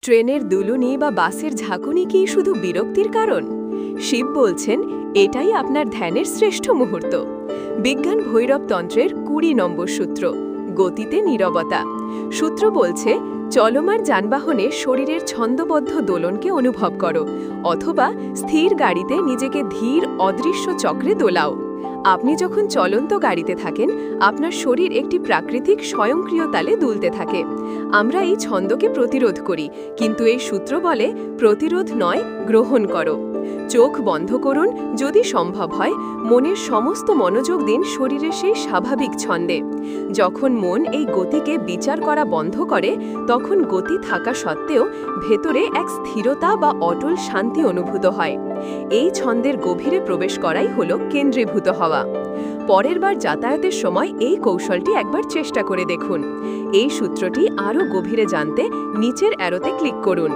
ট্রেনের দুলুনি বা বাসের ঝাঁকুনি কি শুধু বিরক্তির কারণ? শিব বলছেন, এটাই আপনার ধ্যানের শ্রেষ্ঠ মুহূর্ত। বিজ্ঞান ভৈরব তন্ত্রের ২০ নম্বর সূত্র, গতিতে নীরবতা। সূত্র বলছে, চলমান যানবাহনে শরীরের ছন্দবদ্ধ দোলনকে অনুভব করো, অথবা স্থির গাড়িতে নিজেকে ধীর অদৃশ্য চক্রে দোলাও। আপনি যখন চলন্ত গাড়িতে থাকেন, আপনার শরীর একটি প্রাকৃতিক স্বয়ংক্রিয় তালে দুলতে থাকে। আমরা এই ছন্দকে প্রতিরোধ করি, কিন্তু এই সূত্র বলে, প্রতিরোধ নয়, গ্রহণ করো। চোখ বন্ধ করুন, যদি সম্ভব হয় মনের সমস্ত মনোযোগ দিন শরীরের সেই স্বাভাবিক ছন্দে। যখন মন এই গতিকে বিচার করা বন্ধ করে, তখন গতি থাকা সত্ত্বেও ভেতরে এক স্থিরতা বা অটল শান্তি অনুভূত হয়। এই ছন্দের গভীরে প্রবেশ করাই হলো কেন্দ্রীভূত হওয়া। পরের বার যাতায়াতের সময় এই কৌশলটি একবার চেষ্টা করে দেখুন। এই সূত্রটি আরও গভীরে জানতে নিচের অ্যারোতে ক্লিক করুন।